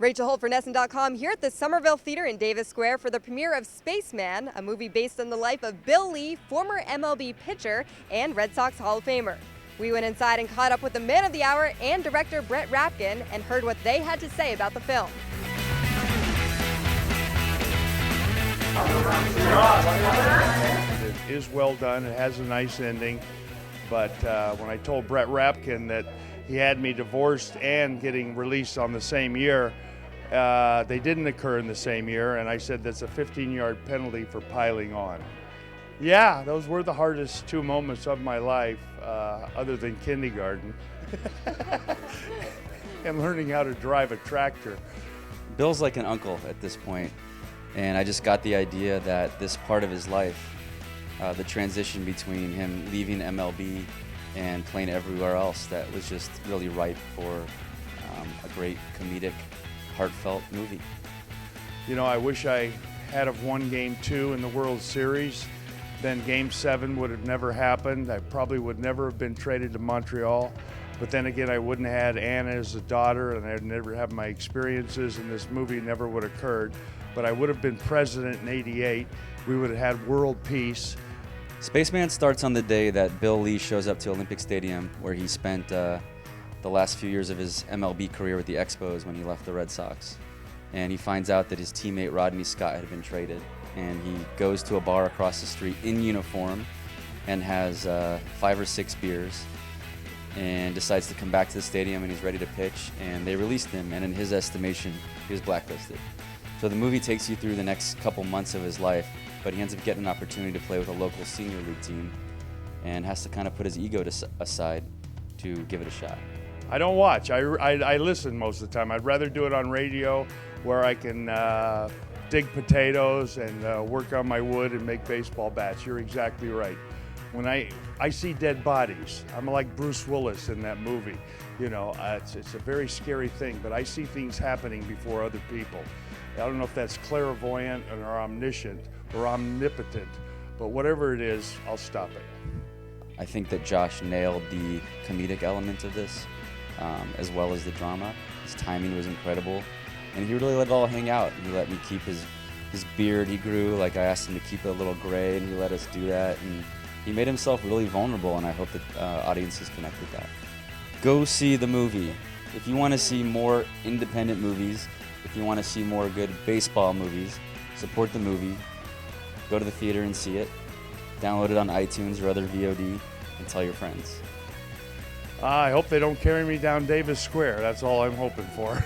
Rachel Holt for NESN.com here at the Somerville Theater in Davis Square for the premiere of Spaceman, a movie based on the life of Bill Lee, former MLB pitcher and Red Sox Hall of Famer. We went inside and caught up with the man of the hour and director Brett Rapkin and heard what they had to say about the film. It is well done. It has a nice ending. But when I told Brett Rapkin that he had me divorced and getting released on the same year, they didn't occur in the same year, and I said that's a 15-yard penalty for piling on. Yeah, those were the hardest 2 moments of my life, other than kindergarten, and learning how to drive a tractor. Bill's like an uncle at this point, and I just got the idea that this part of his life, the transition between him leaving MLB and playing everywhere else, that was just really ripe for a great comedic, heartfelt movie. You know, I wish I had have won Game 2 in the World Series. Then Game 7 would have never happened. I probably would never have been traded to Montreal. But then again, I wouldn't have had Anna as a daughter, and I'd never have my experiences, and this movie never would have occurred. But I would have been president in '88. We would have had world peace. Spaceman starts on the day that Bill Lee shows up to Olympic Stadium, where he spent the last few years of his MLB career with the Expos when he left the Red Sox. And he finds out that his teammate Rodney Scott had been traded. And he goes to a bar across the street in uniform and has 5 or 6 beers and decides to come back to the stadium, and he's ready to pitch. And they released him, and in his estimation, he was blacklisted. So the movie takes you through the next couple months of his life, but he ends up getting an opportunity to play with a local senior league team and has to kind of put his ego aside to give it a shot. I don't watch. I listen most of the time. I'd rather do it on radio where I can dig potatoes and work on my wood and make baseball bats. You're exactly right. When I see dead bodies, I'm like Bruce Willis in that movie. You know, it's a very scary thing, but I see things happening before other people. I don't know if that's clairvoyant or omniscient or omnipotent, but whatever it is, I'll stop it. I think that Josh nailed the comedic element of this, as well as the drama. His timing was incredible, and he really let it all hang out. He let me keep his beard he grew. Like, I asked him to keep it a little gray, and he let us do that. And he made himself really vulnerable, and I hope that audiences connect with that. Go see the movie. If you want to see more independent movies, if you want to see more good baseball movies, support the movie. Go to the theater and see it. Download it on iTunes or other VOD, and tell your friends. I hope they don't carry me down Davis Square. That's all I'm hoping for.